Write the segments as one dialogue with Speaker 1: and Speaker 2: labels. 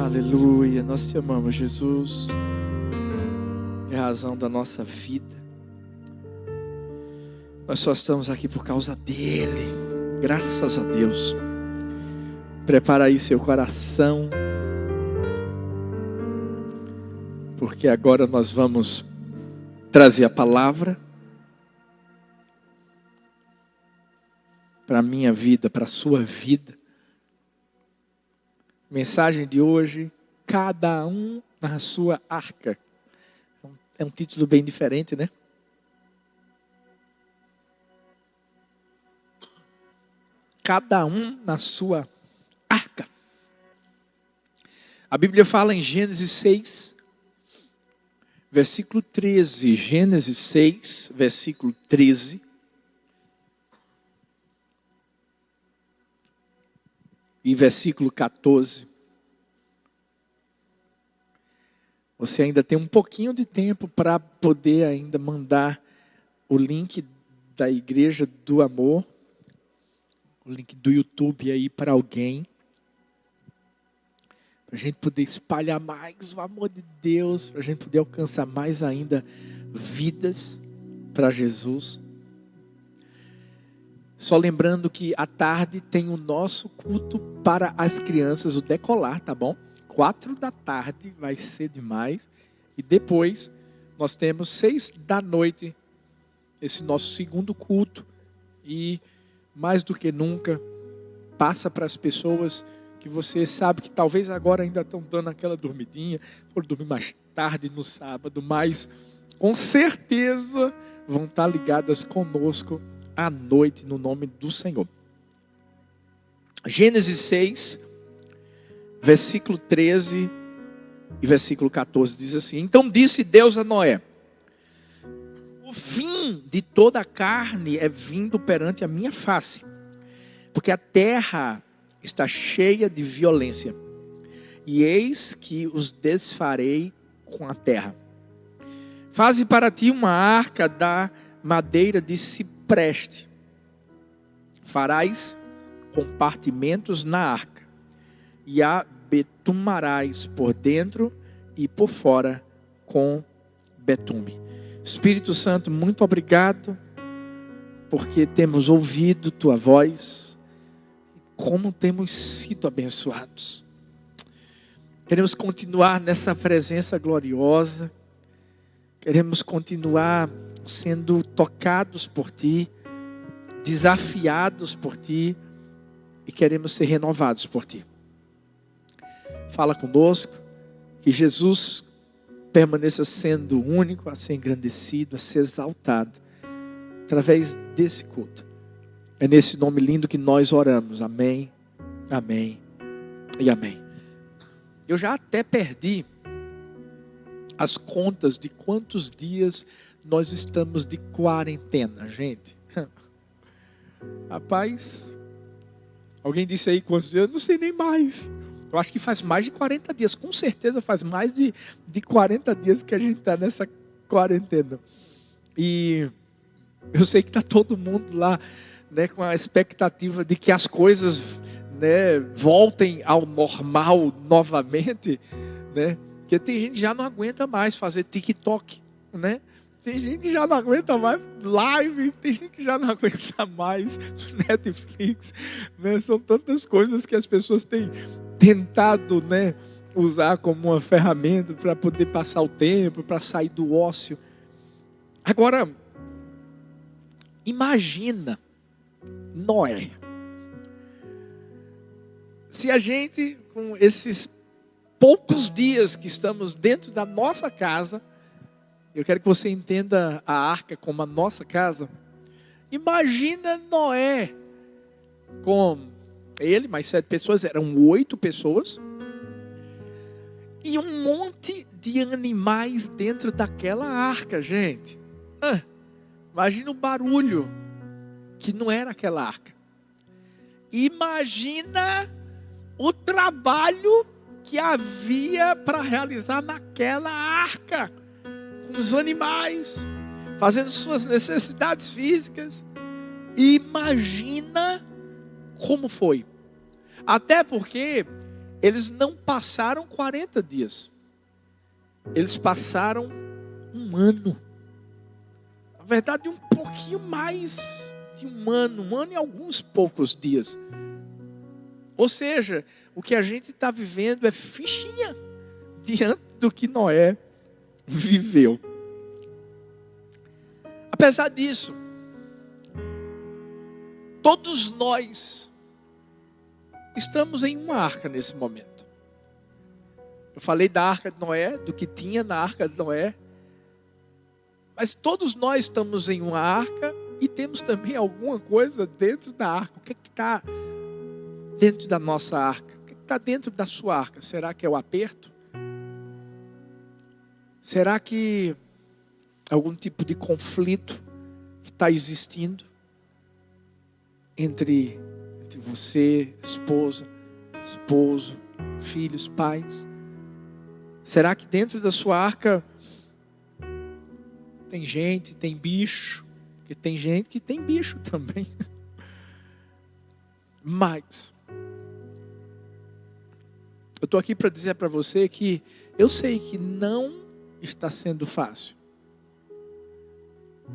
Speaker 1: Aleluia, nós te amamos, Jesus. É a razão da nossa vida. Nós só estamos aqui por causa dele. Graças a Deus. Prepara aí seu coração, porque agora nós vamos trazer a palavra para a minha vida, para a sua vida. Mensagem de hoje: cada um na sua arca. É um título bem diferente, né? Cada um na sua arca. A Bíblia fala em Gênesis 6, versículo 13. Gênesis 6, versículo 13. E versículo 14. Você ainda tem um pouquinho de tempo para poder ainda mandar o link da Igreja do Amor, o link do YouTube aí para alguém, para a gente poder espalhar mais o amor de Deus, para a gente poder alcançar mais ainda vidas para Jesus. Só lembrando que à tarde tem o nosso culto para as crianças, o decolar, tá bom? 4 da tarde, vai ser demais. E depois nós temos 6 da noite, esse nosso segundo culto. E mais do que nunca, passa para as pessoas que você sabe que talvez agora ainda estão dando aquela dormidinha, foram dormir mais tarde no sábado, mas com certeza vão estar ligadas conosco à noite, no nome do Senhor. Gênesis 6, versículo 13 e versículo 14 diz assim: então disse Deus a Noé: o fim de toda a carne é vindo perante a minha face, porque a terra está cheia de violência, e eis que os desfarei com a terra. Faze para ti uma arca da madeira de cipreste. Farás compartimentos na arca, e a betumarás por dentro e por fora com betume. Espírito Santo, muito obrigado, porque temos ouvido tua voz, como temos sido abençoados. Queremos continuar nessa presença gloriosa, queremos continuar sendo tocados por ti, desafiados por ti, e queremos ser renovados por ti. Fala conosco, que Jesus permaneça sendo o único a ser engrandecido, a ser exaltado, através desse culto. É nesse nome lindo que nós oramos. Amém, amém e amém. Eu já até perdi as contas de quantos dias nós estamos de quarentena, gente. Rapaz, alguém disse aí quantos dias? Eu não sei nem mais. Eu acho que faz mais de 40 dias. Com certeza faz mais de 40 dias que a gente está nessa quarentena. E eu sei que está todo mundo lá, né, com a expectativa de que as coisas, né, voltem ao normal novamente, né? Porque tem gente que já não aguenta mais fazer TikTok, né? Tem gente que já não aguenta mais live, tem gente que já não aguenta mais Netflix, né? São tantas coisas que as pessoas têm tentado, né, usar como uma ferramenta para poder passar o tempo, para sair do ócio. Agora, imagina Noé. Se a gente, com esses poucos dias que estamos dentro da nossa casa, eu quero que você entenda a arca como a nossa casa. Imagina Noé com ele, mais 7 pessoas, eram 8 pessoas, e um monte de animais dentro daquela arca, gente. Imagina o barulho que não era aquela arca. Imagina o trabalho que havia para realizar naquela arca, com os animais, fazendo suas necessidades físicas. Imagina como foi. Até porque eles não passaram 40 dias. Eles passaram um ano. Na verdade, um pouquinho mais de um ano e alguns poucos dias. Ou seja, o que a gente está vivendo é fichinha diante do que Noé viveu. Apesar disso, todos nós estamos em uma arca nesse momento. Eu falei da arca de Noé, do que tinha na arca de Noé. Mas todos nós estamos em uma arca e temos também alguma coisa dentro da arca. O que está dentro da nossa arca? O que está dentro da sua arca? Será que é o aperto? Será que algum tipo de conflito que está existindo entre você, esposa, esposo, filhos, pais? Será que dentro da sua arca tem gente, tem bicho? Porque tem gente que tem bicho também. Mas eu estou aqui para dizer para você que eu sei que não está sendo fácil,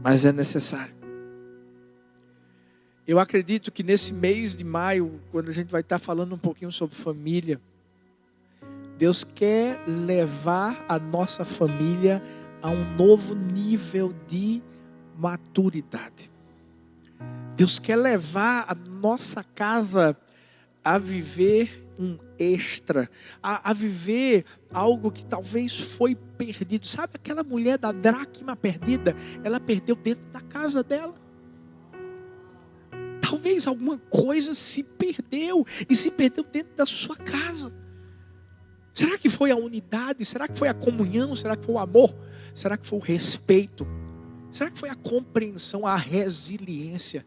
Speaker 1: mas é necessário. Eu acredito que nesse mês de maio, quando a gente vai estar falando um pouquinho sobre família, Deus quer levar a nossa família a um novo nível de maturidade. Deus quer levar a nossa casa a viver um extra, a viver algo que talvez foi perdido. Sabe aquela mulher da dracma perdida? Ela perdeu dentro da casa dela. Talvez alguma coisa se perdeu, e se perdeu dentro da sua casa. Será que foi a unidade? Será que foi a comunhão? Será que foi o amor? Será que foi o respeito? Será que foi a compreensão, a resiliência?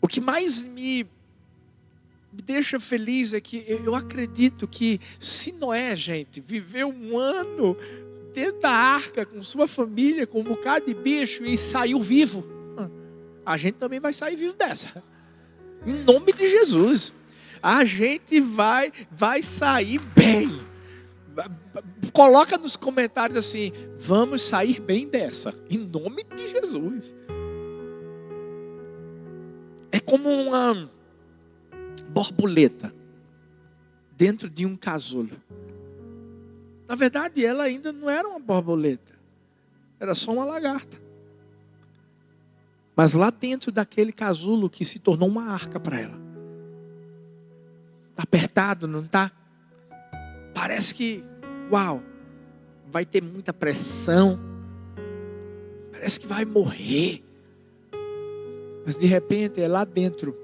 Speaker 1: O que mais me deixa feliz é que eu acredito que se Noé, gente, viveu um ano dentro da arca com sua família, com um bocado de bicho e saiu vivo, a gente também vai sair vivo dessa. Em nome de Jesus. A gente vai sair bem. Coloca nos comentários assim: vamos sair bem dessa, em nome de Jesus. É como uma borboleta dentro de um casulo. Na verdade, ela ainda não era uma borboleta, era só uma lagarta. Mas lá dentro daquele casulo que se tornou uma arca para ela. Está apertado, não está? Parece que, uau, vai ter muita pressão. Parece que vai morrer. Mas de repente é lá dentro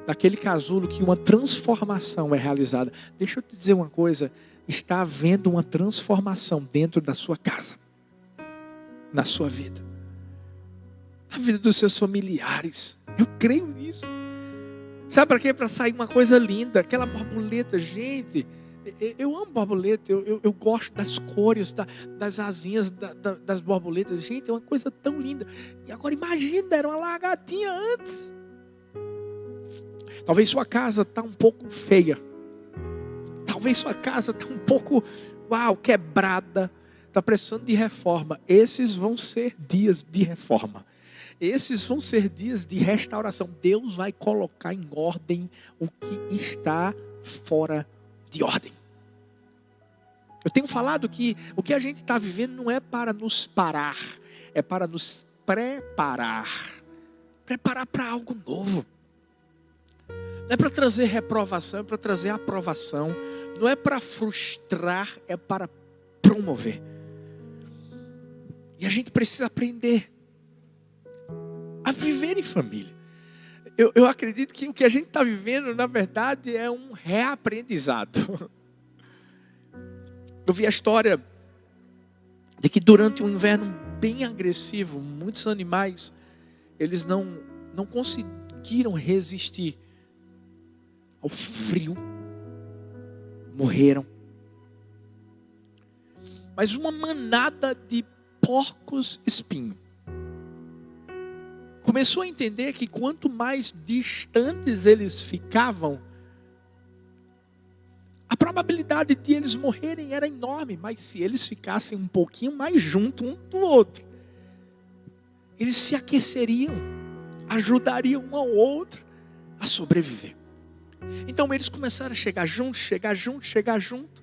Speaker 1: daquele casulo que uma transformação é realizada. Deixa eu te dizer uma coisa. Está havendo uma transformação dentro da sua casa. Na sua vida. Na vida dos seus familiares. Eu creio nisso. Sabe para quê? Para sair uma coisa linda. Aquela borboleta, gente. Eu amo borboleta. Eu gosto das cores, das asinhas das borboletas. Gente, é uma coisa tão linda. E agora imagina, era uma lagartinha antes. Talvez sua casa está um pouco feia. Talvez sua casa está um pouco, quebrada. Está precisando de reforma. Esses vão ser dias de reforma. Esses vão ser dias de restauração. Deus vai colocar em ordem o que está fora de ordem. Eu tenho falado que o que a gente está vivendo não é para nos parar, é para nos preparar. Preparar para algo novo. Não é para trazer reprovação, é para trazer aprovação. Não é para frustrar, é para promover. E a gente precisa aprender a viver em família. Eu acredito que o que a gente está vivendo, na verdade, é um reaprendizado. Eu vi a história de que durante um inverno bem agressivo, muitos animais, eles não conseguiram resistir ao frio, morreram. Mas uma manada de porcos espinho começou a entender que quanto mais distantes eles ficavam, probabilidade de eles morrerem era enorme, mas se eles ficassem um pouquinho mais junto um do outro, eles se aqueceriam, ajudariam um ao outro a sobreviver. Então eles começaram a chegar junto, chegar junto, chegar junto.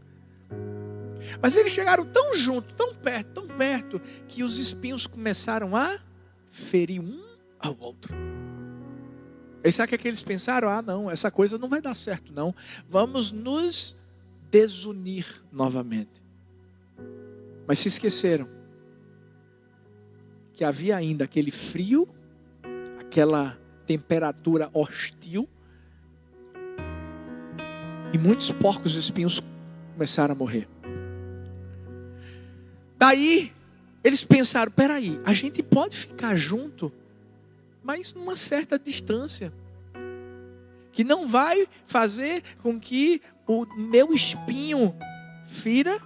Speaker 1: Mas eles chegaram tão junto, tão perto, que os espinhos começaram a ferir um ao outro. E sabe o que eles pensaram? Ah, não, essa coisa não vai dar certo, não. Vamos nos desunir novamente. Mas se esqueceram que havia ainda aquele frio, aquela temperatura hostil, e muitos porcos espinhos começaram a morrer. Daí, eles pensaram, peraí, a gente pode ficar junto, mas numa certa distância, que não vai fazer com que o meu espinho fira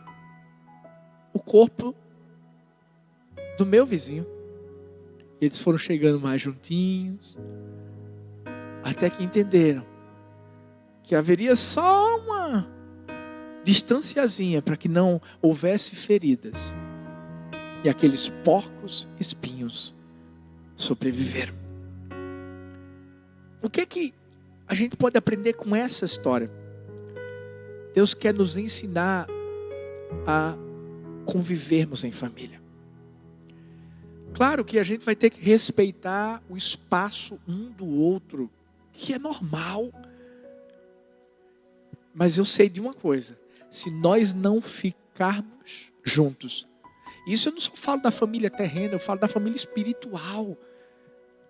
Speaker 1: o corpo do meu vizinho. E eles foram chegando mais juntinhos, até que entenderam que haveria só uma distanciazinha para que não houvesse feridas. E aqueles porcos espinhos sobreviveram. O que a gente pode aprender com essa história? Deus quer nos ensinar a convivermos em família. Claro que a gente vai ter que respeitar o espaço um do outro, que é normal. Mas eu sei de uma coisa: se nós não ficarmos juntos, isso eu não só falo da família terrena, eu falo da família espiritual.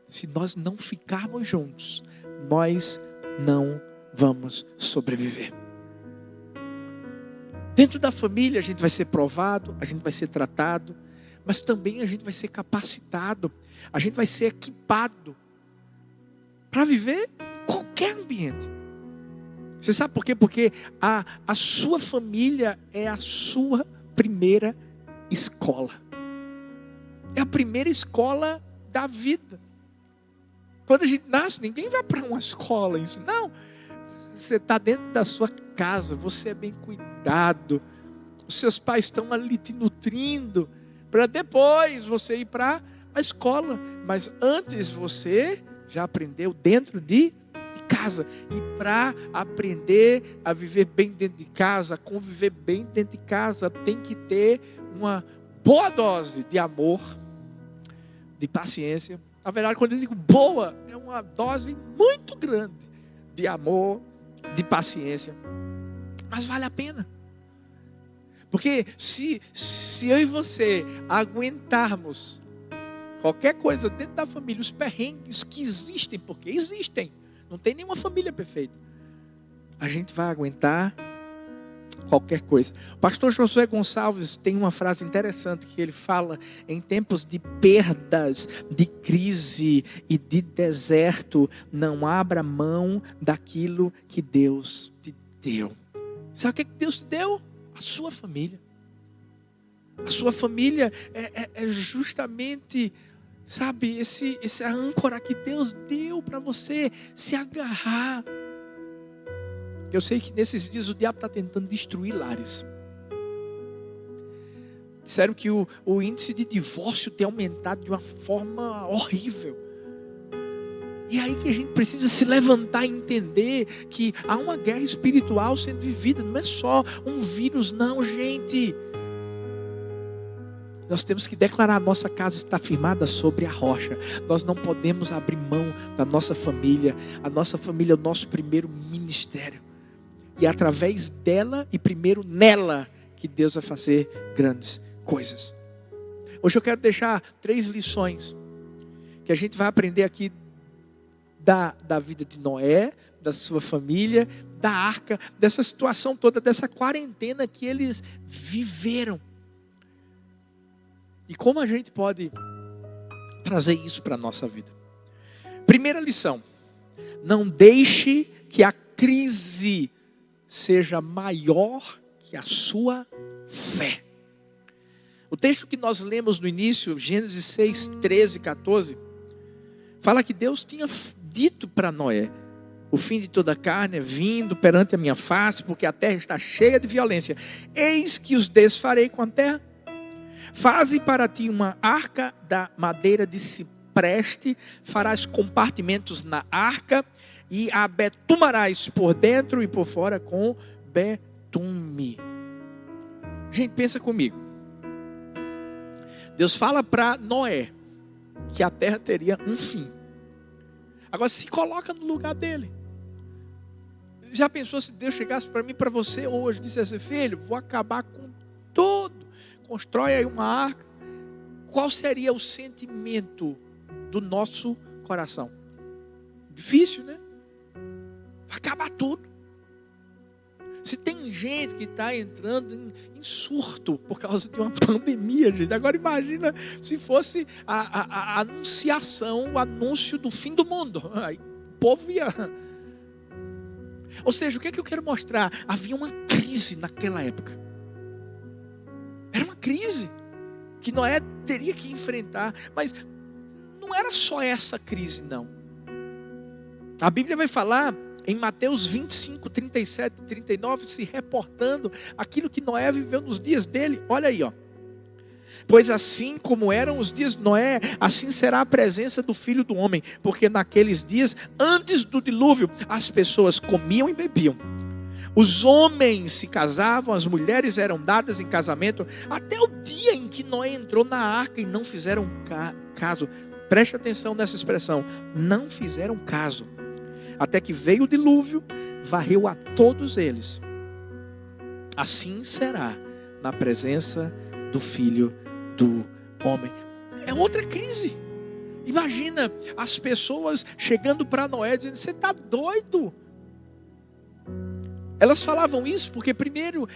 Speaker 1: Se nós não ficarmos juntos, nós não vamos sobreviver. Dentro da família a gente vai ser provado, a gente vai ser tratado, mas também a gente vai ser capacitado, a gente vai ser equipado para viver em qualquer ambiente. Você sabe por quê? Porque a sua família é a sua primeira escola. É a primeira escola da vida. Quando a gente nasce, ninguém vai para uma escola. Não, você está dentro da sua casa, você é bem cuidado. Os seus pais estão ali te nutrindo, para depois você ir para a escola. Mas antes você já aprendeu dentro de casa. E para aprender a viver bem dentro de casa, conviver bem dentro de casa, tem que ter uma boa dose de amor, de paciência. Na verdade, quando eu digo boa, é uma dose muito grande de amor, de paciência. Mas vale a pena. Porque se eu e você aguentarmos qualquer coisa dentro da família, os perrengues que existem, porque existem, não tem nenhuma família perfeita, a gente vai aguentar qualquer coisa. O pastor Josué Gonçalves tem uma frase interessante que ele fala: em tempos de perdas, de crise e de deserto, não abra mão daquilo que Deus te deu. Sabe o que Deus te deu? A sua família. A sua família é justamente, sabe, essa âncora que Deus deu para você se agarrar. Eu sei que nesses dias o diabo está tentando destruir lares. Disseram que o índice de divórcio tem aumentado de uma forma horrível. E aí que a gente precisa se levantar e entender que há uma guerra espiritual sendo vivida. Não é só um vírus, não, gente. Nós temos que declarar: a nossa casa está firmada sobre a rocha. Nós não podemos abrir mão da nossa família. A nossa família é o nosso primeiro ministério. E é através dela e primeiro nela que Deus vai fazer grandes coisas. Hoje eu quero deixar 3 lições que a gente vai aprender aqui da vida de Noé, da sua família, da arca, dessa situação toda, dessa quarentena que eles viveram. E como a gente pode trazer isso para a nossa vida? Primeira lição: não deixe que a crise seja maior que a sua fé. O texto que nós lemos no início, Gênesis 6, 13 e 14, fala que Deus tinha dito para Noé: o fim de toda a carne é vindo perante a minha face, porque a terra está cheia de violência. Eis que os desfarei com a terra. Faze para ti uma arca da madeira de cipreste, farás compartimentos na arca, e a betumarás por dentro e por fora com betume. Gente, pensa comigo. Deus fala para Noé que a terra teria um fim. Agora se coloca no lugar dele. Já pensou se Deus chegasse para mim, para você hoje, dissesse: filho, vou acabar com tudo, constrói aí uma arca. Qual seria o sentimento do nosso coração? Difícil, né? Vai acabar tudo. Se tem gente que está entrando em surto por causa de uma pandemia, gente. Agora imagina se fosse a anunciação, o anúncio do fim do mundo. Aí o povo ia. Ou seja, o que é que eu quero mostrar? Havia uma crise naquela época. Era uma crise que Noé teria que enfrentar. Mas não era só essa crise, não. A Bíblia vai falar em Mateus 25, 37 e 39, se reportando aquilo que Noé viveu nos dias dele. Olha aí, ó. Pois assim como eram os dias de Noé, assim será a presença do Filho do Homem. Porque naqueles dias, antes do dilúvio, as pessoas comiam e bebiam. Os homens se casavam, as mulheres eram dadas em casamento, até o dia em que Noé entrou na arca e não fizeram caso. Preste atenção nessa expressão, não fizeram caso. Até que veio o dilúvio, varreu a todos eles. Assim será na presença do Filho do Homem. É outra crise. Imagina as pessoas chegando para Noé dizendo: você está doido? Elas falavam isso porque primeiro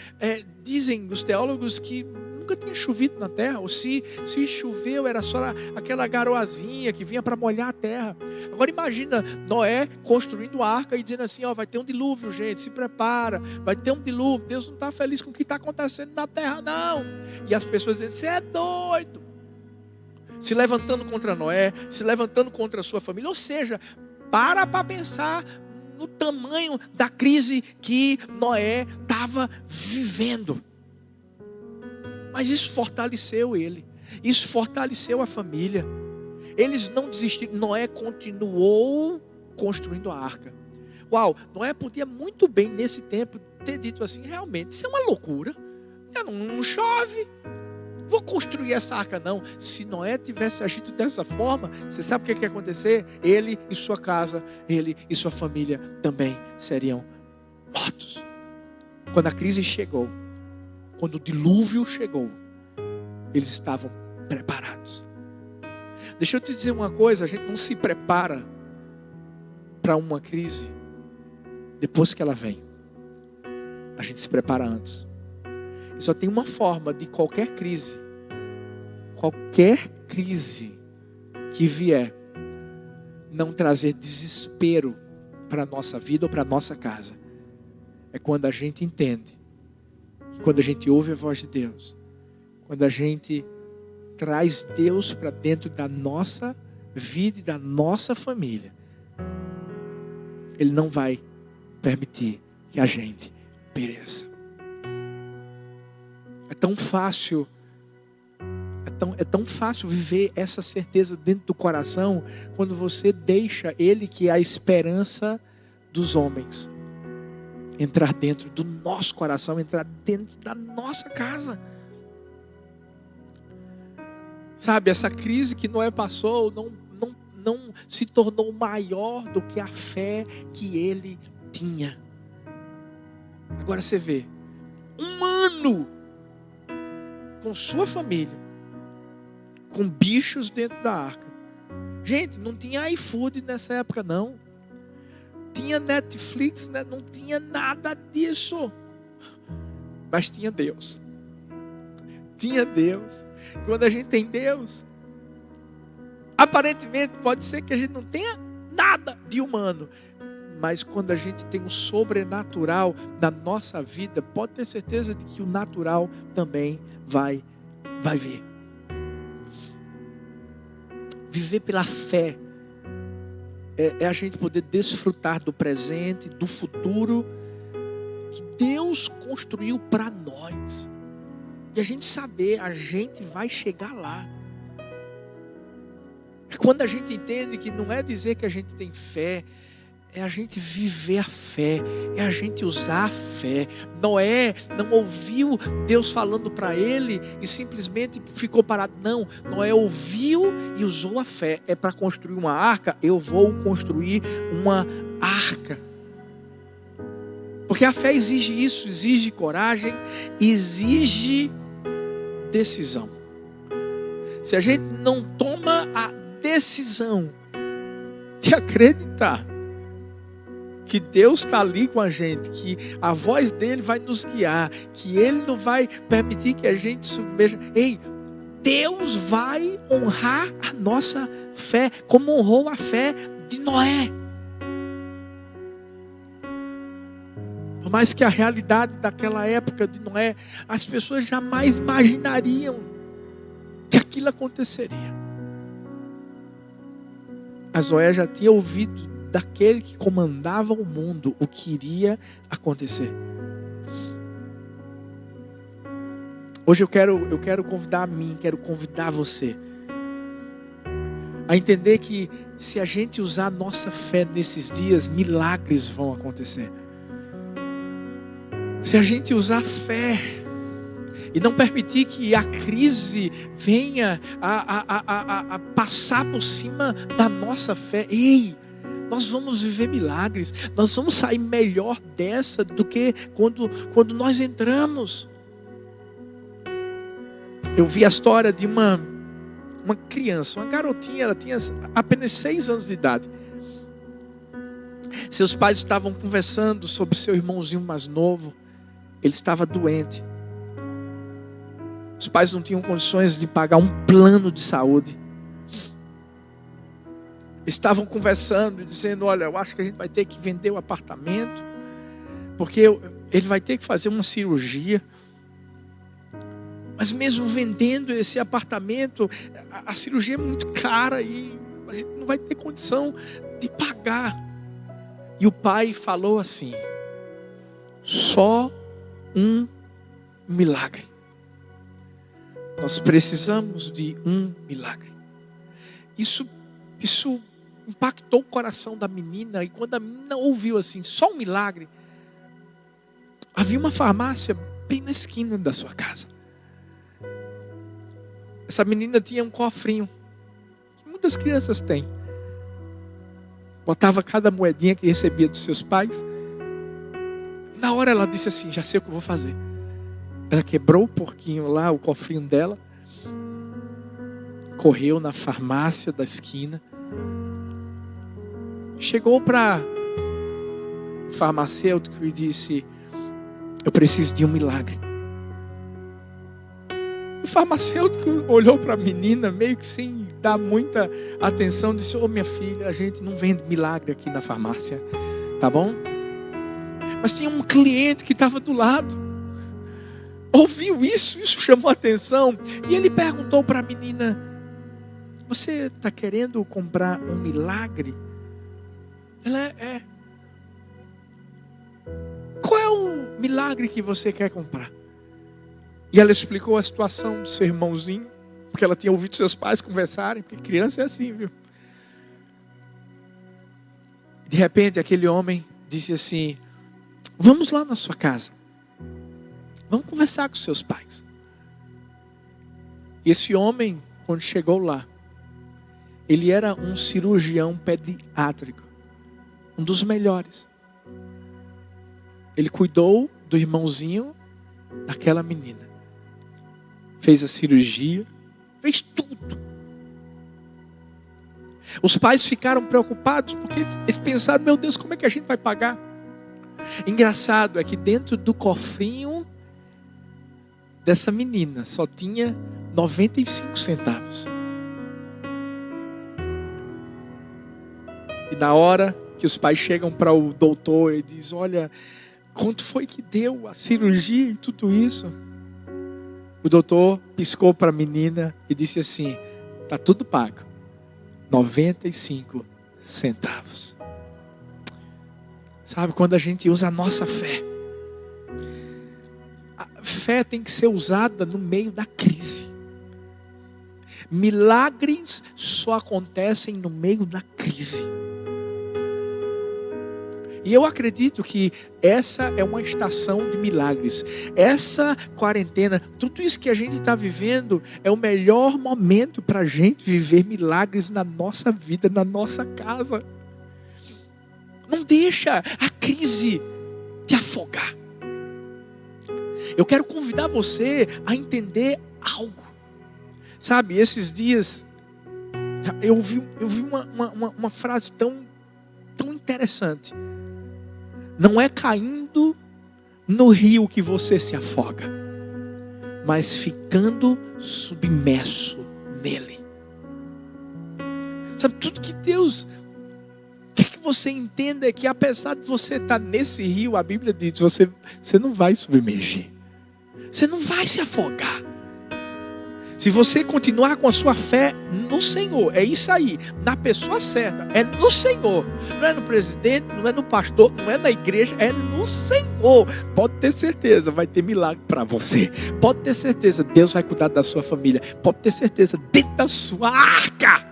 Speaker 1: dizem os teólogos que nunca tinha chovido na terra, ou se choveu era só aquela garoazinha que vinha para molhar a terra. Agora imagina Noé construindo a arca e dizendo assim: ó, vai ter um dilúvio, gente, se prepara, vai ter um dilúvio, Deus não está feliz com o que está acontecendo na terra, não. E as pessoas dizem: você é doido, se levantando contra Noé, se levantando contra a sua família. Ou seja, para pensar no tamanho da crise que Noé estava vivendo. Mas isso fortaleceu ele. Isso fortaleceu a família. Eles não desistiram. Noé continuou construindo a arca. Uau, Noé podia muito bem nesse tempo ter dito assim: realmente, isso é uma loucura. Não chove. Vou construir essa arca não. Se Noé tivesse agido dessa forma, você sabe o que ia acontecer? Ele e sua casa, ele e sua família também seriam mortos. Quando a crise chegou, quando o dilúvio chegou, eles estavam preparados. Deixa eu te dizer uma coisa: a gente não se prepara para uma crise depois que ela vem. A gente se prepara antes. E só tem uma forma de qualquer crise que vier, não trazer desespero para a nossa vida ou para a nossa casa. É quando a gente entende, quando a gente ouve a voz de Deus, quando a gente traz Deus para dentro da nossa vida e da nossa família, Ele não vai permitir que a gente pereça. É tão fácil viver essa certeza dentro do coração quando você deixa Ele, que é a esperança dos homens, entrar dentro do nosso coração, entrar dentro da nossa casa. Sabe, essa crise que Noé passou não se tornou maior do que a fé que ele tinha. Agora você vê, 1 ano com sua família, com bichos dentro da arca. Gente, não tinha iFood nessa época não. Tinha Netflix, né? Não tinha nada disso. Mas tinha Deus. Tinha Deus. Quando a gente tem Deus, aparentemente pode ser que a gente não tenha nada de humano, mas quando a gente tem um sobrenatural na nossa vida, pode ter certeza de que o natural também vai vir. Viver pela fé é a gente poder desfrutar do presente, do futuro que Deus construiu para nós. E a gente saber, a gente vai chegar lá. Quando a gente entende que não é dizer que a gente tem fé, é a gente viver a fé, é a gente usar a fé. Noé não ouviu Deus falando para ele e simplesmente ficou parado. Não, Noé ouviu e usou a fé. É para construir uma arca, eu vou construir uma arca. Porque a fé exige isso, exige coragem, exige decisão. Se a gente não toma a decisão de acreditar que Deus está ali com a gente, que a voz dele vai nos guiar, que ele não vai permitir que a gente submeja. Ei, Deus vai honrar a nossa fé, como honrou a fé de Noé. Por mais que a realidade daquela época de Noé, as pessoas jamais imaginariam que aquilo aconteceria. Mas Noé já tinha ouvido daquele que comandava o mundo o que iria acontecer. Hoje eu quero convidar a mim, quero convidar você a entender que se a gente usar a nossa fé nesses dias, milagres vão acontecer. Se a gente usar fé e não permitir que a crise venha a passar por cima da nossa fé, ei, nós vamos viver milagres, nós vamos sair melhor dessa do que quando nós entramos. Eu vi a história de uma criança, uma garotinha, ela tinha apenas 6 anos de idade. Seus pais estavam conversando sobre seu irmãozinho mais novo, ele estava doente. Os pais não tinham condições de pagar um plano de saúde. Estavam conversando e dizendo, olha, eu acho que a gente vai ter que vender o apartamento, porque ele vai ter que fazer uma cirurgia. Mas mesmo vendendo esse apartamento, a cirurgia é muito cara e a gente não vai ter condição de pagar. E o pai falou assim, só um milagre. Nós precisamos de um milagre. Isso impactou o coração da menina. E quando a menina ouviu assim, só um milagre, havia uma farmácia bem na esquina da sua casa. Essa menina tinha um cofrinho, que muitas crianças têm. Botava cada moedinha que recebia dos seus pais. Na hora ela disse assim, já sei o que eu vou fazer. Ela quebrou o porquinho lá, o cofrinho dela. Correu na farmácia da esquina. Chegou para o farmacêutico e disse, eu preciso de um milagre. O farmacêutico olhou para a menina, meio que sem dar muita atenção, disse, minha filha, a gente não vende milagre aqui na farmácia, tá bom? Mas tinha um cliente que estava do lado. Ouviu isso chamou a atenção. E ele perguntou para a menina, você está querendo comprar um milagre? Ela é. Qual é o milagre que você quer comprar? E ela explicou a situação do seu irmãozinho, porque ela tinha ouvido seus pais conversarem, porque criança é assim, viu? De repente aquele homem disse assim, vamos lá na sua casa. Vamos conversar com seus pais. E esse homem, quando chegou lá, ele era um cirurgião pediátrico, um dos melhores. Ele cuidou do irmãozinho daquela menina. Fez a cirurgia, fez tudo. Os pais ficaram preocupados porque eles pensaram, meu Deus, como é que a gente vai pagar? Engraçado é que dentro do cofrinho dessa menina só tinha 95 centavos. E na hora que os pais chegam para o doutor e dizem, olha, quanto foi que deu a cirurgia e tudo isso? O doutor piscou para a menina e disse assim, está tudo pago, 95 centavos. Sabe, quando a gente usa a nossa fé, a fé tem que ser usada no meio da crise. Milagres só acontecem no meio da crise. E eu acredito que essa é uma estação de milagres. Essa quarentena, tudo isso que a gente está vivendo, é o melhor momento para a gente viver milagres na nossa vida, na nossa casa. Não deixa a crise te afogar. Eu quero convidar você a entender algo. Sabe, esses dias, eu vi uma frase tão interessante. Não é caindo no rio que você se afoga, mas ficando submerso nele. Sabe, tudo que Deus quer que você entenda é que apesar de você estar nesse rio, a Bíblia diz, você não vai submergir. Você não vai se afogar. Se você continuar com a sua fé no Senhor, é isso aí, na pessoa certa, é no Senhor. Não é no presidente, não é no pastor, não é na igreja, é no Senhor. Pode ter certeza, vai ter milagre para você. Pode ter certeza, Deus vai cuidar da sua família. Pode ter certeza, dentro da sua arca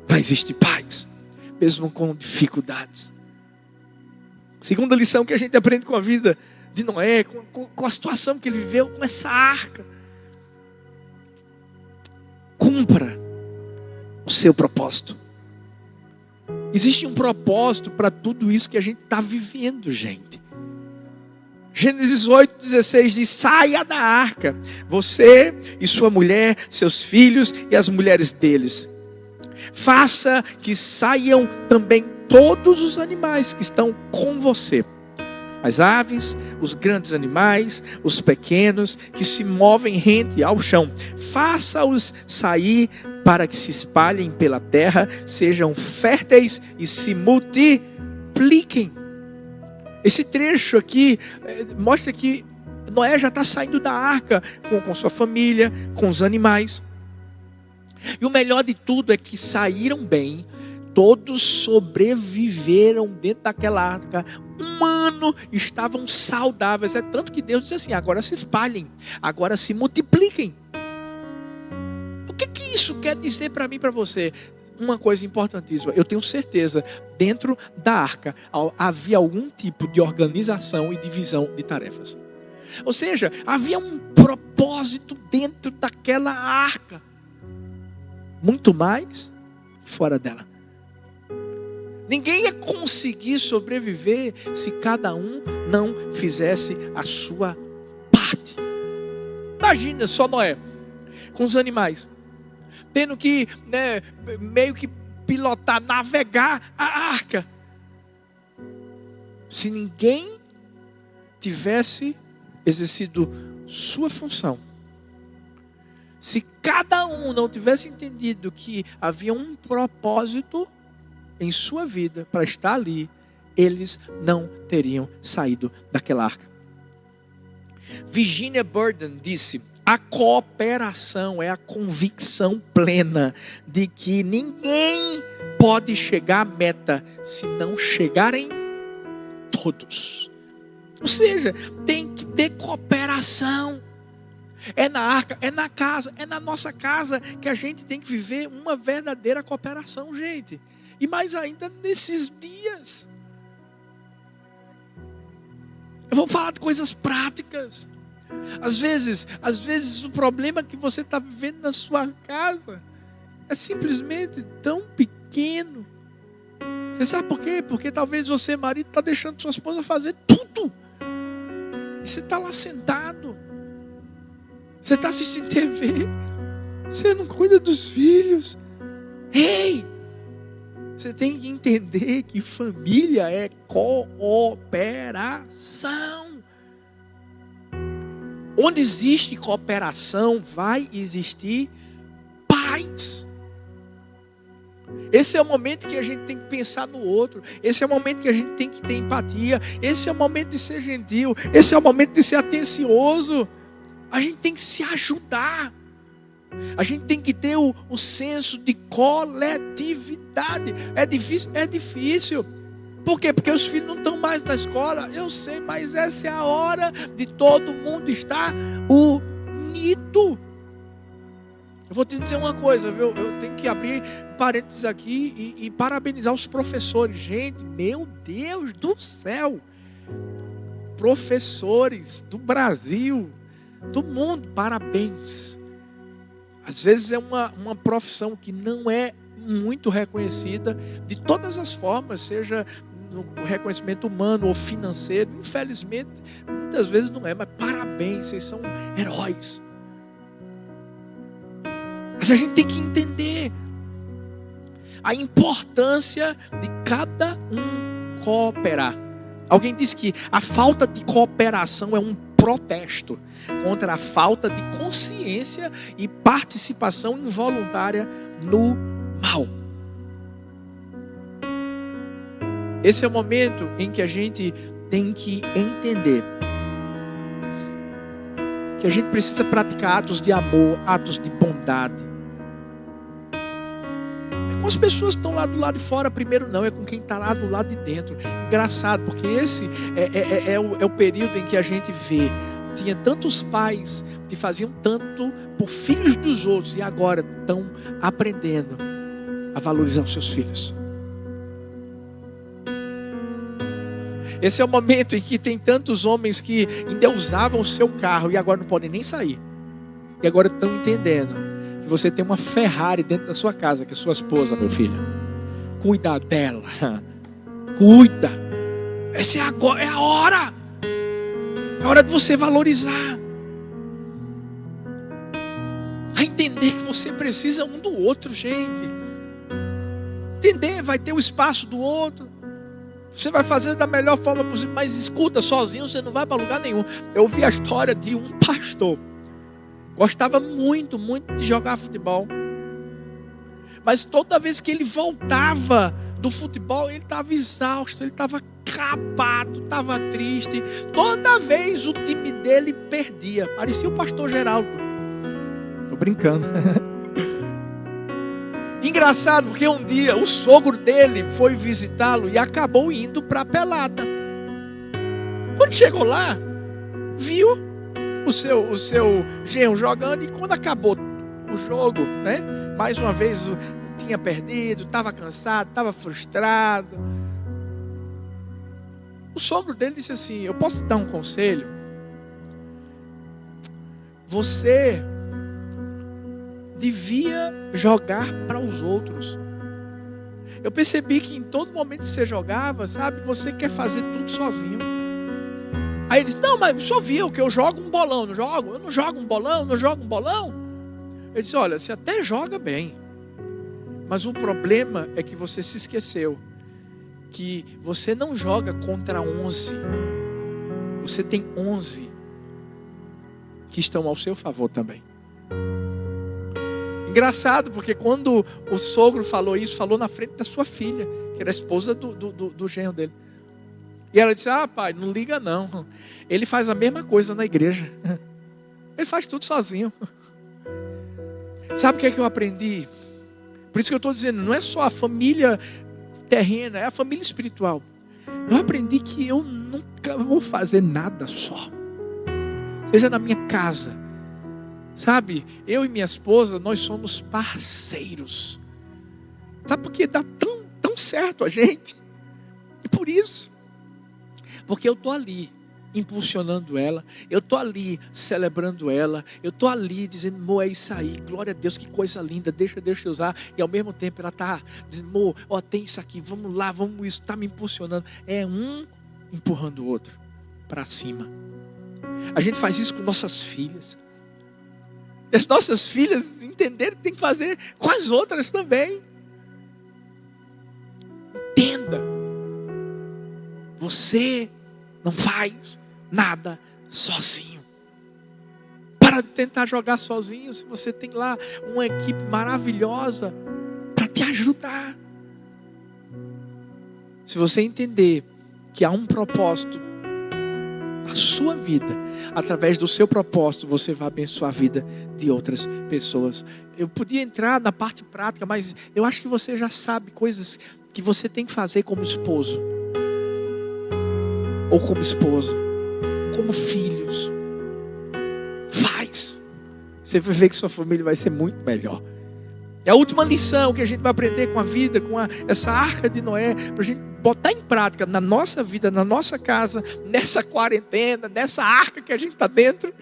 Speaker 1: vai existir paz, mesmo com dificuldades. Segunda lição que a gente aprende com a vida de Noé, com a situação que ele viveu, com essa arca. Cumpra o seu propósito. Existe um propósito para tudo isso que a gente está vivendo, gente. Gênesis 8:16 diz: saia da arca, você e sua mulher, seus filhos e as mulheres deles. Faça que saiam também todos os animais que estão com você. As aves, os grandes animais, os pequenos que se movem rente ao chão. Faça-os sair para que se espalhem pela terra, sejam férteis e se multipliquem. Esse trecho aqui mostra que Noé já está saindo da arca com sua família, com os animais. E o melhor de tudo é que saíram bem. Todos sobreviveram dentro daquela arca. Um ano estavam saudáveis. É tanto que Deus disse assim: agora se espalhem, agora se multipliquem. O que isso quer dizer para mim e para você? Uma coisa importantíssima. Eu tenho certeza, dentro da arca havia algum tipo de organização e divisão de tarefas. Ou seja, havia um propósito dentro daquela arca. Muito mais fora dela. Ninguém ia conseguir sobreviver se cada um não fizesse a sua parte. Imagina só Noé, com os animais, tendo que meio que pilotar, navegar a arca. Se ninguém tivesse exercido sua função, se cada um não tivesse entendido que havia um propósito em sua vida para estar ali, eles não teriam saído daquela arca. Virginia Burden disse: a cooperação é a convicção plena de que ninguém pode chegar à meta se não chegarem todos. Ou seja, tem que ter cooperação. É na arca, é na casa, é na nossa casa que a gente tem que viver uma verdadeira cooperação, gente. E mais ainda nesses dias. Eu vou falar de coisas práticas. Às vezes o problema que você está vivendo na sua casa é simplesmente tão pequeno. Você sabe por quê? Porque talvez você, marido, está deixando sua esposa fazer tudo. E você está lá sentado. Você está assistindo TV. Você não cuida dos filhos. Ei! Você tem que entender que família é cooperação. Onde existe cooperação, vai existir paz. Esse é o momento que a gente tem que pensar no outro. Esse é o momento que a gente tem que ter empatia. Esse é o momento de ser gentil. Esse é o momento de ser atencioso. A gente tem que se ajudar. A gente tem que ter o senso de coletividade. É difícil? É difícil. Por quê? Porque os filhos não estão mais na escola. Eu sei, mas essa é a hora de todo mundo estar unido. Eu vou te dizer uma coisa, viu? Eu tenho que abrir parênteses aqui e parabenizar os professores. Gente, meu Deus do céu. Professores do Brasil, do mundo, parabéns. Às vezes é uma profissão que não é muito reconhecida de todas as formas, seja no reconhecimento humano ou financeiro. Infelizmente, muitas vezes não é, mas parabéns, vocês são heróis. Mas a gente tem que entender a importância de cada um cooperar. Alguém disse que a falta de cooperação é um protesto contra a falta de consciência e participação involuntária no mal. Esse é o momento em que a gente tem que entender que a gente precisa praticar atos de amor, atos de bondade. É com as pessoas que estão lá do lado de fora primeiro, não, é com quem está lá do lado de dentro. Engraçado, porque esse é o período em que a gente vê, tinha tantos pais que faziam tanto por filhos dos outros e agora estão aprendendo a valorizar os seus filhos. Esse é o momento em que tem tantos homens que ainda usavam o seu carro e agora não podem nem sair. E agora estão entendendo que você tem uma Ferrari dentro da sua casa, que é sua esposa, meu filho. Cuida dela. Cuida. Essa é a hora. É hora de você valorizar. A entender que você precisa um do outro, gente. Entender, vai ter o espaço do outro. Você vai fazer da melhor forma possível, mas escuta, sozinho você não vai para lugar nenhum. Eu ouvi a história de um pastor. Gostava muito, muito de jogar futebol. Mas toda vez que ele voltava do futebol, ele estava exausto, ele estava acabado, estava triste. Toda vez o time dele perdia. Parecia o pastor Geraldo. Tô brincando. Engraçado, porque um dia o sogro dele foi visitá-lo e acabou indo para a pelada. Quando chegou lá, viu o seu genro jogando, e quando acabou o jogo, né? Mais uma vez tinha perdido, estava cansado, estava frustrado. O sogro dele disse assim: eu posso te dar um conselho? Você devia jogar para os outros. Eu percebi que em todo momento que você jogava, sabe, você quer fazer tudo sozinho. Aí ele disse: não, mas só viu que eu jogo um bolão, não jogo? Eu não jogo um bolão, não jogo um bolão. Ele disse: olha, você até joga bem, mas o problema é que você se esqueceu que você não joga contra 11. Você tem 11 que estão ao seu favor também. Engraçado, porque quando o sogro falou isso, falou na frente da sua filha, que era a esposa do genro dele. E ela disse: ah, pai, não liga não. Ele faz a mesma coisa na igreja. Ele faz tudo sozinho. Sabe o que é que eu aprendi? Por isso que eu estou dizendo, não é só a família terrena, é a família espiritual. Eu aprendi que eu nunca vou fazer nada só. Seja na minha casa. Sabe, eu e minha esposa, nós somos parceiros. Sabe por que dá tão certo a gente? E por isso. Porque eu estou ali, impulsionando ela. Eu estou ali, celebrando ela. Eu estou ali, dizendo: amor, é isso aí. Glória a Deus, que coisa linda. Deixa Deus te usar. E ao mesmo tempo ela está dizendo: amor, ó, tem isso aqui. Vamos lá, vamos isso. Está me impulsionando. É um empurrando o outro para cima. A gente faz isso com nossas filhas. E as nossas filhas entenderam que tem que fazer com as outras também. Entenda. Você não faz nada sozinho. Para de tentar jogar sozinho, se você tem lá uma equipe maravilhosa para te ajudar. Se você entender que há um propósito a sua vida, através do seu propósito, você vai abençoar a vida de outras pessoas. Eu podia entrar na parte prática, mas eu acho que você já sabe coisas que você tem que fazer como esposo, ou como esposa, como filhos. Faz. Você vai ver que sua família vai ser muito melhor. É a última lição que a gente vai aprender com a vida, com essa arca de Noé, para a gente botar em prática na nossa vida, na nossa casa, nessa quarentena, nessa arca que a gente está dentro.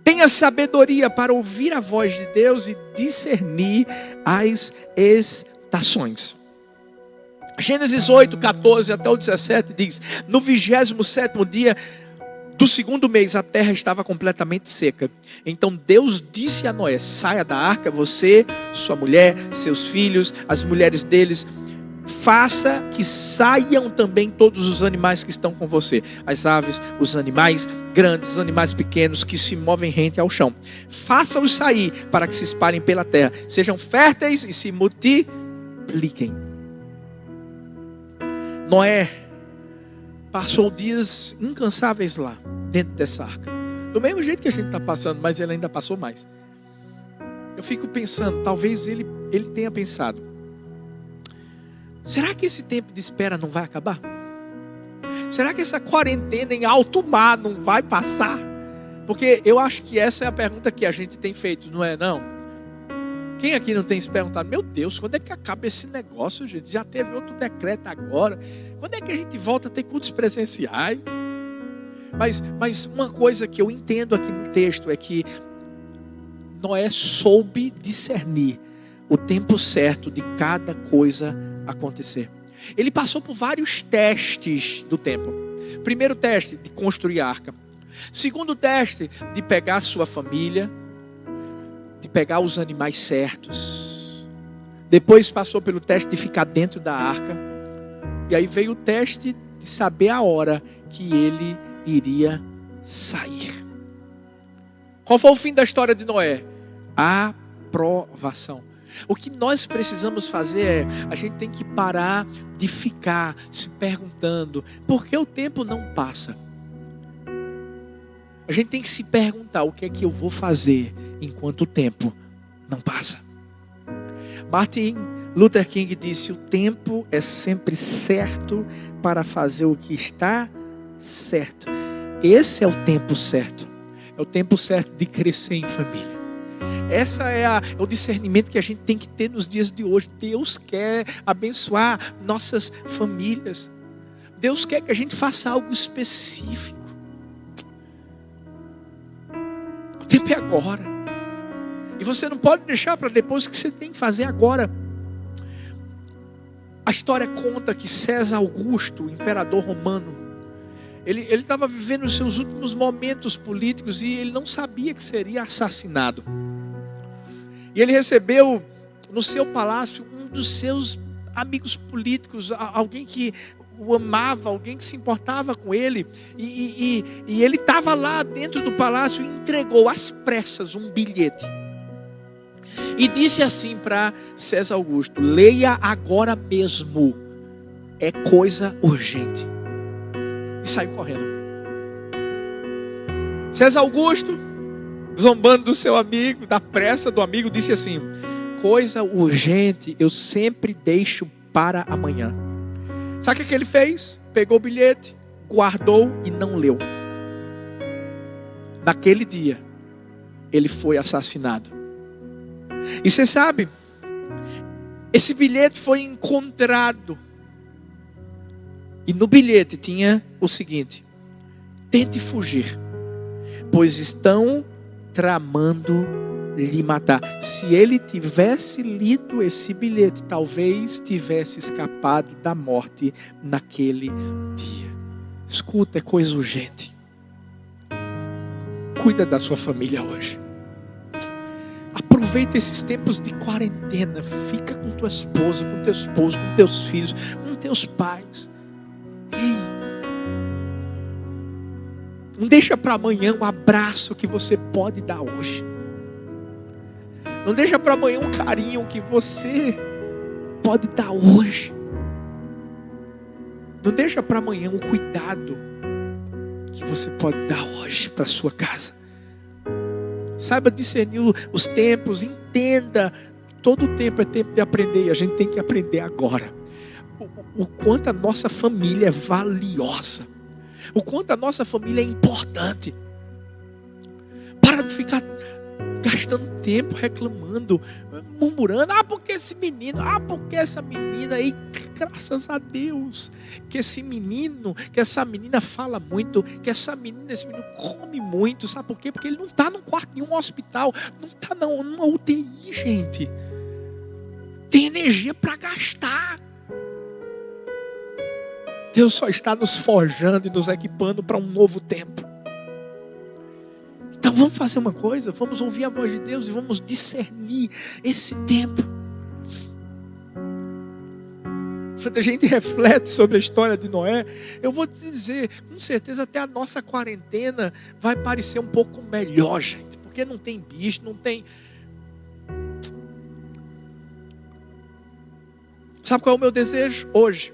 Speaker 1: Tenha sabedoria para ouvir a voz de Deus e discernir as estações. Gênesis 8, 14 até o 17 diz: no 27º dia do 2º mês, a terra estava completamente seca. Então Deus disse a Noé: saia da arca, você, sua mulher, seus filhos, as mulheres deles. Faça que saiam também todos os animais que estão com você, as aves, os animais grandes, os animais pequenos que se movem rente ao chão. Faça-os sair para que se espalhem pela terra, sejam férteis e se multipliquem. Noé passou dias incansáveis lá, dentro dessa arca. Do mesmo jeito que a gente está passando, mas ele ainda passou mais. Eu fico pensando, talvez ele tenha pensado: será que esse tempo de espera não vai acabar? Será que essa quarentena em alto mar não vai passar? Porque eu acho que essa é a pergunta que a gente tem feito, não é não? Quem aqui não tem se perguntado: meu Deus, quando é que acaba esse negócio, gente? Já teve outro decreto agora. Quando é que a gente volta a ter cultos presenciais? Mas uma coisa que eu entendo aqui no texto é que Noé soube discernir o tempo certo de cada coisa acontecer. Ele passou por vários testes do tempo. Primeiro teste, de construir a arca. Segundo teste, de pegar a sua família, de pegar os animais certos. Depois passou pelo teste de ficar dentro da arca. E aí veio o teste de saber a hora que ele iria sair. Qual foi o fim da história de Noé? A aprovação. O que nós precisamos fazer é, a gente tem que parar de ficar se perguntando por que o tempo não passa. A gente tem que se perguntar: o que é que eu vou fazer enquanto o tempo não passa? Martin Luther King disse: o tempo é sempre certo para fazer o que está certo. Esse é o tempo certo. É o tempo certo de crescer em família. Essa é o discernimento que a gente tem que ter nos dias de hoje. Deus quer abençoar nossas famílias. Deus quer que a gente faça algo específico. O tempo é agora. E você não pode deixar para depois, o que você tem que fazer agora. A história conta que César Augusto, o imperador romano, ele estava vivendo os seus últimos momentos políticos e ele não sabia que seria assassinado. E ele recebeu no seu palácio um dos seus amigos políticos, alguém que o amava, alguém que se importava com ele. E ele estava lá dentro do palácio e entregou às pressas um bilhete. E disse assim para César Augusto: leia agora mesmo, é coisa urgente. E saiu correndo. César Augusto, zombando do seu amigo, da pressa do amigo, disse assim: coisa urgente eu sempre deixo para amanhã. Sabe o que ele fez? Pegou o bilhete, guardou e não leu. Naquele dia, ele foi assassinado. E você sabe, esse bilhete foi encontrado. E no bilhete tinha o seguinte: tente fugir, pois estão tramando lhe matar. Se ele tivesse lido esse bilhete, talvez tivesse escapado da morte naquele dia. Escuta, é coisa urgente. Cuida da sua família hoje. Aproveita esses tempos de quarentena. Fica com tua esposa, com teu esposo, com teus filhos, com teus pais. Ei, não deixa para amanhã um abraço que você pode dar hoje. Não deixa para amanhã um carinho que você pode dar hoje. Não deixa para amanhã um cuidado que você pode dar hoje para a sua casa. Saiba discernir os tempos, entenda. Todo tempo é tempo de aprender e a gente tem que aprender agora. O quanto a nossa família é valiosa. O quanto a nossa família é importante. Para de ficar gastando tempo reclamando, murmurando. Porque esse menino, porque essa menina. E graças a Deus que esse menino, que essa menina fala muito, que esse menino come muito. Sabe por quê? Porque ele não está num quarto de um hospital, não está numa UTI, gente. Tem energia para gastar. Deus só está nos forjando e nos equipando para um novo tempo. Então vamos fazer uma coisa, vamos ouvir a voz de Deus e vamos discernir esse tempo. Quando a gente reflete sobre a história de Noé, eu vou te dizer, com certeza até a nossa quarentena vai parecer um pouco melhor, gente. Porque não tem bicho, não tem... Sabe qual é o meu desejo hoje?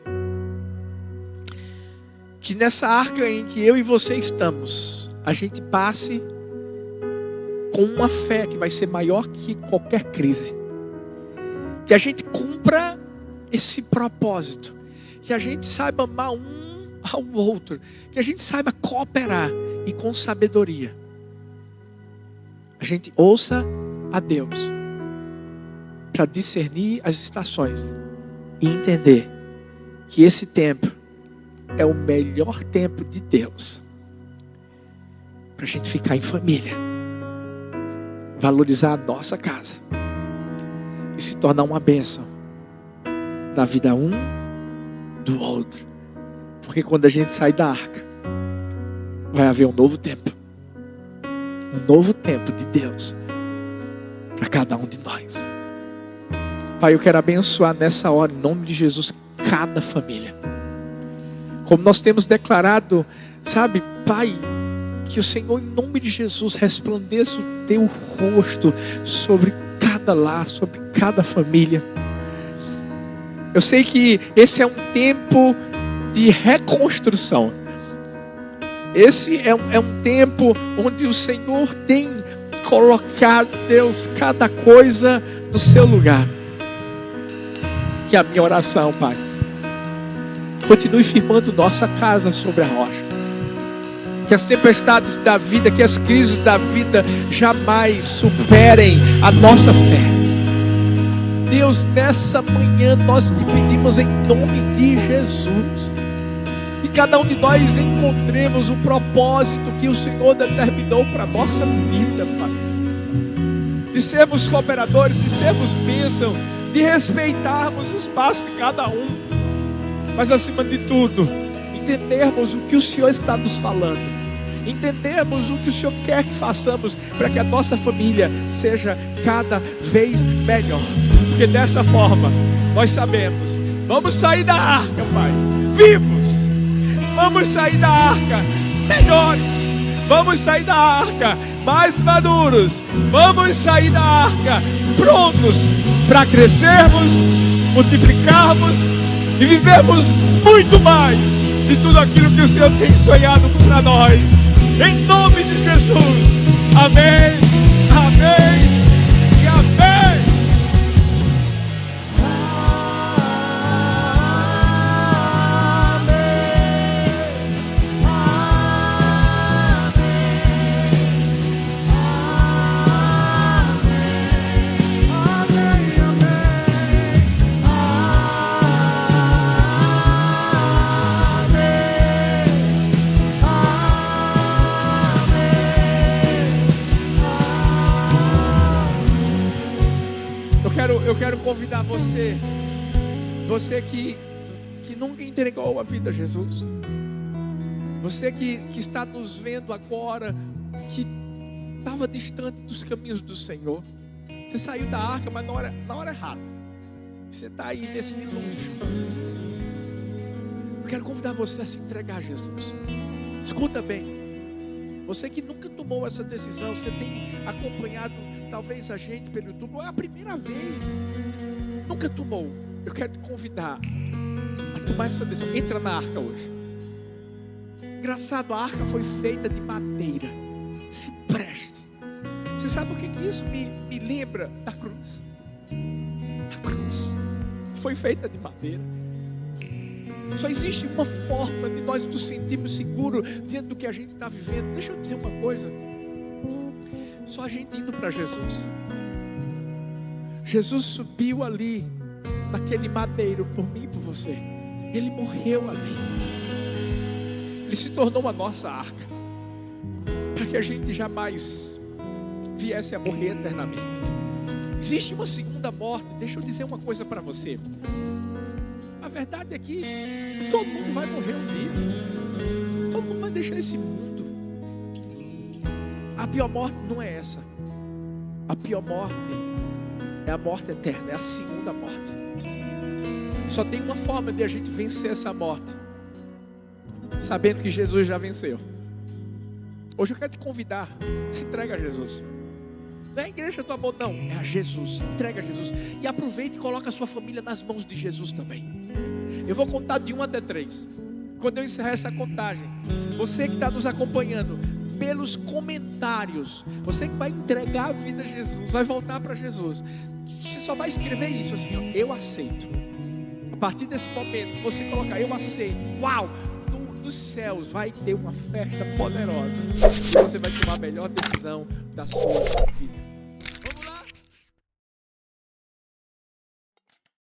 Speaker 1: Que nessa arca em que eu e você estamos, a gente passe com uma fé que vai ser maior que qualquer crise. Que a gente cumpra esse propósito. Que a gente saiba amar um ao outro. Que a gente saiba cooperar e com sabedoria. A gente ouça a Deus para discernir as estações e entender que esse tempo é o melhor tempo de Deus para a gente ficar em família, valorizar a nossa casa e se tornar uma bênção na vida um do outro. Porque quando a gente sai da arca, vai haver um novo tempo de Deus para cada um de nós. Pai, eu quero abençoar nessa hora, em nome de Jesus, cada família. Como nós temos declarado, sabe, Pai, que o Senhor, em nome de Jesus, resplandeça o teu rosto sobre cada lar, sobre cada família. Eu sei que esse é um tempo de reconstrução. Esse é um tempo onde o Senhor tem colocado, Deus, cada coisa no seu lugar. Que a minha oração, Pai, continue firmando nossa casa sobre a rocha. Que as tempestades da vida, que as crises da vida jamais superem a nossa fé. Deus, nessa manhã nós te pedimos em nome de Jesus. Que cada um de nós encontremos o propósito que o Senhor determinou para a nossa vida, Pai. De sermos cooperadores, de sermos bênção, de respeitarmos o espaço de cada um. Mas acima de tudo, entendermos o que o Senhor está nos falando. Entendermos o que o Senhor quer que façamos para que a nossa família seja cada vez melhor. Porque dessa forma, nós sabemos, vamos sair da arca, Pai, vivos. Vamos sair da arca melhores. Vamos sair da arca mais maduros. Vamos sair da arca prontos para crescermos, multiplicarmos e vivermos muito mais de tudo aquilo que o Senhor tem sonhado para nós. Em nome de Jesus. Amém, amém e amém. Eu quero convidar você que nunca entregou a vida a Jesus, você que está nos vendo agora, que estava distante dos caminhos do Senhor. Você saiu da arca, mas na hora errada. Você está aí nesse dilúvio. Eu quero convidar você a se entregar a Jesus. Escuta bem. Você que nunca tomou essa decisão, você tem acompanhado talvez a gente pelo YouTube, ou é a primeira vez, nunca tomou. Eu quero te convidar a tomar essa decisão. Entra na arca hoje. Engraçado, a arca foi feita de madeira. Se preste. Você sabe o que isso me lembra? Da cruz. A cruz foi feita de madeira. Só existe uma forma de nós nos sentirmos seguros diante do que a gente está vivendo. Deixa eu dizer uma coisa. Só a gente indo para Jesus. Jesus subiu ali, naquele madeiro, por mim e por você. Ele morreu ali. Ele se tornou a nossa arca, para que a gente jamais viesse a morrer eternamente. Existe uma segunda morte. Deixa eu dizer uma coisa para você. A verdade é que todo mundo vai morrer um dia. Todo mundo vai deixar esse mundo. A pior morte não é essa. A pior morte é a morte eterna, é a segunda morte. Só tem uma forma de a gente vencer essa morte, sabendo que Jesus já venceu. Hoje eu quero te convidar, se entrega a Jesus. Não é a igreja do amor, não, é a Jesus. Entrega a Jesus. E aproveita e coloca a sua família nas mãos de Jesus também. Eu vou contar de 1 até 3. Quando eu encerrar essa contagem, você que está nos acompanhando pelos comentários, você que vai entregar a vida a Jesus, vai voltar para Jesus, você só vai escrever isso assim, ó, eu aceito. A partir desse momento que você colocar eu aceito, uau, nos céus vai ter uma festa poderosa, e você vai tomar a melhor decisão da sua vida.